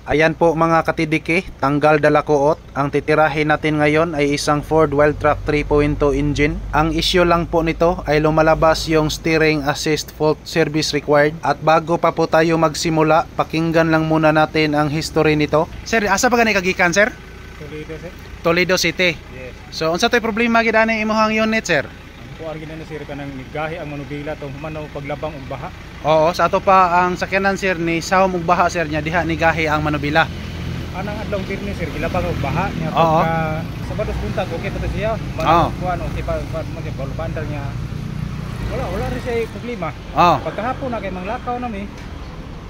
Ayan po mga katidiki, tanggal dalakoot. Ang titirahin natin ngayon ay isang Ford Wildtrak 3.2 engine. Ang issue lang po nito ay lumalabas yung steering assist fault service required. At bago pa po tayo magsimula, pakinggan lang muna natin ang history nito. Sir, asa pa ganay kagikan, sir? Toledo, sir. Toledo City. Yes. So, unsa to'y problema gid ani imong unit, sir? Ang kuargin na sir kanang gahi ang manubila tong humanaw paglabang og baha. Oo, sa ato pa ang sakyanan, sir, ni sawom og baha, sir, nya diha ni gahi ang manubila. Anang adlaw pirni sir gilabang og baha nya Oo. pagka Sabados buntag okay pa to siya. Oo. Kuan okay pa bandal niya. Wala rin siya problema. Oo. Pagkahapon na kay manglakaw nami.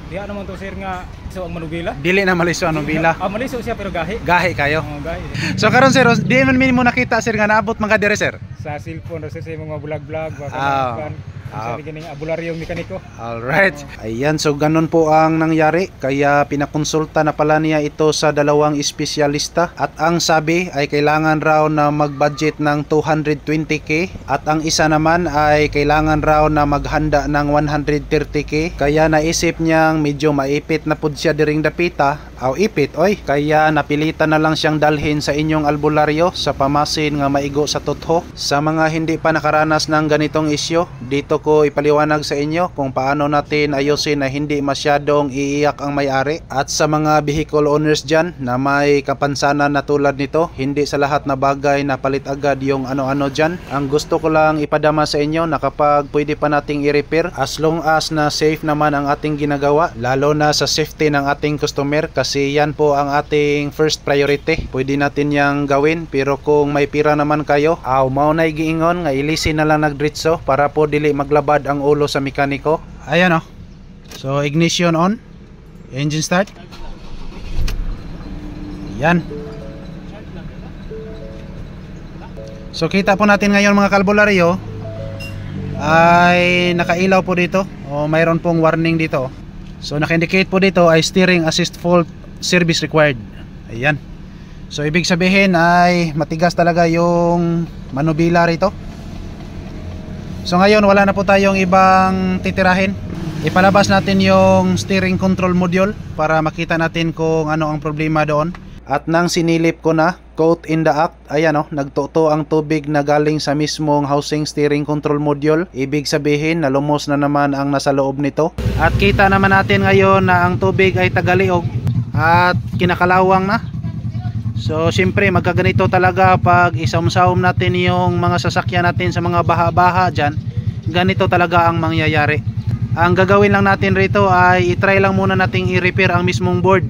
Diha naman to sir nga so ang manubila. Dili na maliso ang manubila. Maliso siya pero gahi. Gahi kayo. Oo, gahi. So karon, sir, di man mo nakita, sir, nga naabot man ka dire, sir? Sa cellphone sa mga vlog-vlog Ah. sa gining abularyong mekaniko. Alright. Ayan, so ganun po ang nangyari. Kaya pinakonsulta na pala niya ito sa dalawang espesyalista. At ang sabi ay kailangan raw na mag-budget ng 220k. At ang isa naman ay kailangan raw na maghanda ng 130k. Kaya naisip niyang medyo maipit na pud siya diring dapita. Ipit, oy. Kaya napilitan na lang siyang dalhin sa inyong albularyo sa pamasin nga maigo sa tutho. Sa mga hindi pa nakaranas ng ganitong isyo, dito ko ipaliwanag sa inyo kung paano natin ayusin na hindi masyadong iiyak ang may-ari. At sa mga vehicle owners dyan na may kapansanan na tulad nito, hindi sa lahat na bagay na palit agad yung ano-ano dyan. Ang gusto ko lang ipadama sa inyo na kapag pwede pa nating i-repair, as long as na safe naman ang ating ginagawa, lalo na sa safety ng ating customer, kasi yan po ang ating first priority. Pwede natin yang gawin, pero kung may pira naman kayo, mao na giingon nga ilisin na lang nagdiretso para po dili maglabad ang ulo sa mekaniko. Ayan, oh. So ignition on, engine start. Yan. So kita po natin ngayon mga kalbularyo ay nakailaw po dito, mayroon pong warning dito. So naka-indicate po dito ay steering assist fault service required. Ayan. So ibig sabihin ay matigas talaga yung manubila rito. So ngayon wala na po tayong ibang titirahin. Ipalabas natin yung steering control module para makita natin kung ano ang problema doon. At nang sinilip ko na, caught in the act, ayan, nagtuto ang tubig na galing sa mismong housing steering control module. Ibig sabihin na lumos na naman ang nasa loob nito. At kita naman natin ngayon na ang tubig ay tagaliog at kinakalawang na. So syempre magkaganito talaga pag isawm-sawm natin yung mga sasakyan natin sa mga baha-baha dyan. Ganito talaga ang mangyayari. Ang gagawin lang natin rito ay itry lang muna nating i-repair ang mismong board.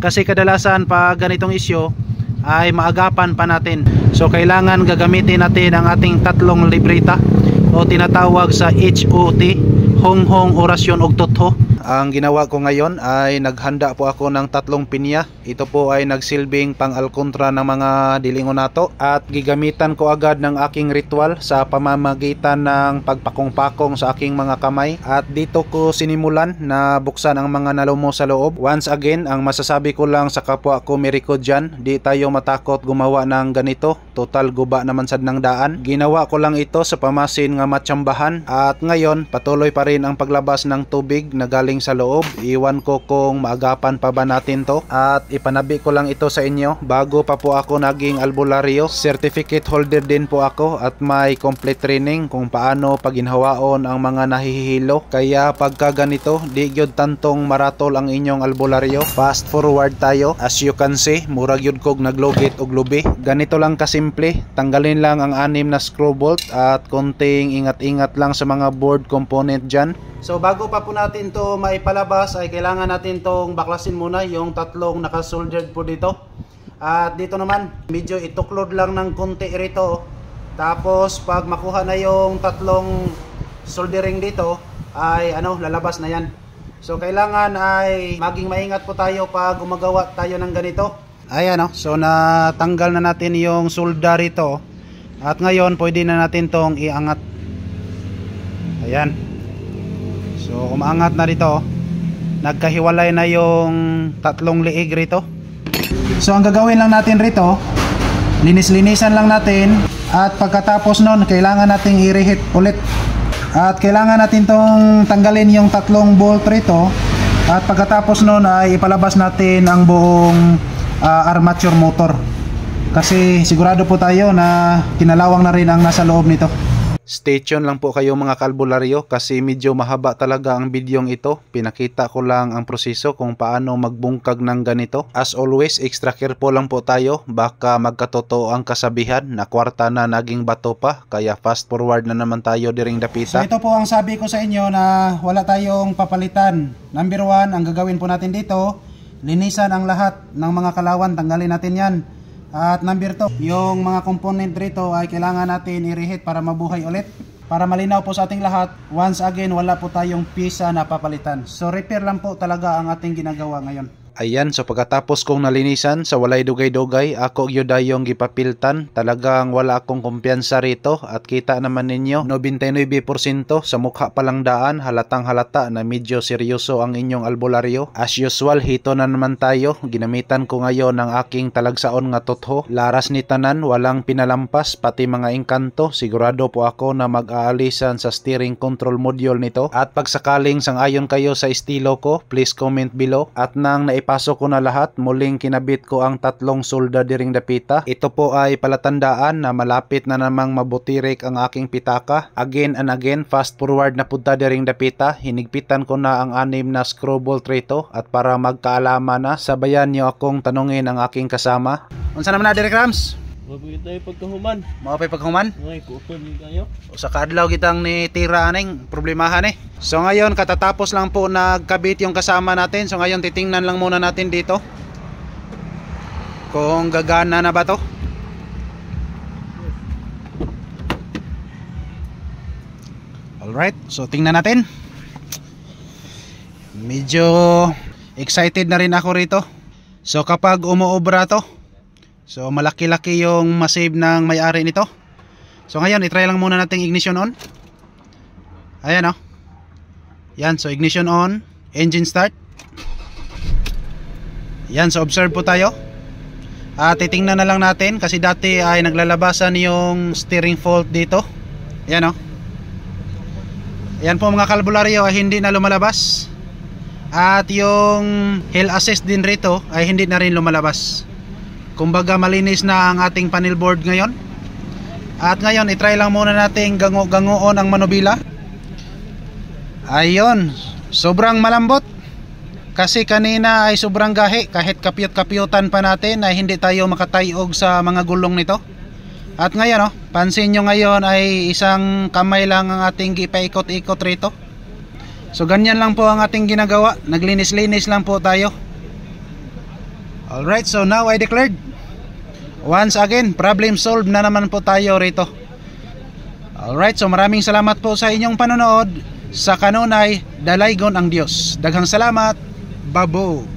Kasi kadalasan pag ganitong isyo ay maagapan pa natin. So kailangan gagamitin natin ang ating tatlong libreta o tinatawag sa HOT, Honghong Orasyon og Tutho. Ang ginawa ko ngayon ay naghanda po ako ng 3 pinya. Ito po ay nagsilbing pang-alkontra ng mga dilingonato at gigamitan ko agad ng aking ritual sa pamamagitan ng pagpakong-pakong sa aking mga kamay. At dito ko sinimulan na buksan ang mga nalumos sa loob. Once again, ang masasabi ko lang sa kapwa ko Meriko dyan, di tayo matakot gumawa ng ganito. Total guba naman sad ng daan. Ginawa ko lang ito sa pamasin nga matsambahan at ngayon patuloy pa rin ang paglabas ng tubig na galing sa loob. Iwan ko kung maagapan pa ba natin to at ipanabi ko lang ito sa inyo. Bago pa po ako naging albularyo, certificate holder din po ako at may complete training kung paano paginhawaon ang mga nahihilo. Kaya pagka ganito, di gyud tantong maratol ang inyong albularyo. Fast forward tayo. As you can see, murag yun kog naglugit og lubi. Ganito lang kasimple. Tanggalin lang ang 6 na screw bolt at konting ingat-ingat lang sa mga board component dyan. So bago pa po natin to maipalabas ay kailangan natin tong baklasin muna yung 3 nakasoldered po dito. At dito naman medyo ituklod lang ng konti rito. Tapos pag makuha na yung 3 soldering dito ay lalabas na yan. So kailangan ay maging maingat po tayo pag gumagawa tayo ng ganito. Ayan, so natanggal na natin yung solda rito. At ngayon pwede na natin tong iangat. Ayan. So umaangat na dito. Nagkahiwalay na yung 3 liig rito. So ang gagawin lang natin rito, linis-linisan lang natin. At pagkatapos nun, kailangan nating i-reheat ulit. At kailangan natin tong tanggalin yung 3 bolt rito. At pagkatapos nun ay ipalabas natin ang buong armature motor. Kasi sigurado po tayo na kinalawang na rin ang nasa loob nito. Stay tuned lang po kayo mga kalbularyo kasi medyo mahaba talaga ang bidyong ito. Pinakita ko lang ang proseso kung paano magbungkag ng ganito. As always, extra careful lang po tayo. Baka magkatotoo ang kasabihan na kwarta na naging bato pa. Kaya fast forward na naman tayo diring dapita. So ito po ang sabi ko sa inyo na wala tayong papalitan. Number 1, ang gagawin po natin dito, linisan ang lahat ng mga kalawan. Tanggalin natin yan. At number 2, yung mga component rito ay kailangan natin i-reheat para mabuhay ulit. Para malinaw po sa ating lahat, once again wala po tayong pisa na papalitan. So repair lang po talaga ang ating ginagawa ngayon. Ayan, so pagkatapos kong nalinisan sa walay dugay-dugay, ako gyudayong gipapiltan. Talagang wala akong kumpiyansa rito at kita naman ninyo 99% sa mukha palang daan, halatang halata na medyo seryoso ang inyong albularyo. As usual, hito na naman tayo. Ginamitan ko ngayon ang aking talagsaon nga totho. Laras ni tanan, walang pinalampas, pati mga engkanto. Sigurado po ako na mag-aalisan sa steering control module nito. At pagsakaling sang-ayon kayo sa estilo ko, please comment below. At nang naipasok ko na lahat, muling kinabit ko ang 3 solda diring dapita. Ito po ay palatandaan na malapit na namang mabutirik ang aking pitaka. Again and again, fast forward na punta diring dapita. Hinigpitan ko na ang 6 na screw bolt rito at para magkaalaman na, sabayan nyo akong tanungin ang aking kasama. Unsa naman na Direk Rams? Mabigit tayo pagkahuman. Maupay paghuman? Ay, kuupon din tayo. Sa kaadlaw kitang ni tira aning problemahan eh. So ngayon katatapos lang po nagkabit yung kasama natin. So ngayon titingnan lang muna natin dito kung gagana na ba to. Alright, so tingnan natin. Medyo excited na rin ako rito. So kapag umuobra to, so malaki-laki yung masave ng may-ari nito. So ngayon i-try lang muna natin ignition on. Ayan o. Yan, so ignition on, engine start. Yan, so observe po tayo. At titingnan na lang natin kasi dati ay naglalabasan yung steering fault dito. Yan o. Yan po mga kalbularyo ay hindi na lumalabas. At yung hill assist din rito ay hindi na rin lumalabas. Kumbaga malinis na ang ating panel board ngayon. At ngayon i-try lang muna natin gangoon ang manubila. Ayun, sobrang malambot. Kasi kanina ay sobrang gahi. Kahit kapyot-kapyotan pa natin ay hindi tayo makatayog sa mga gulong nito. At ngayon pansin nyo ngayon ay isang kamay lang ang ating ipaikot-ikot rito. So ganyan lang po ang ating ginagawa. Naglinis-linis lang po tayo. Alright, so now I declared. Once again, problem solved na naman po tayo rito. Alright, so maraming salamat po sa inyong panonood. Sa kanunay, dalaygon ang Diyos. Daghang salamat. Babo.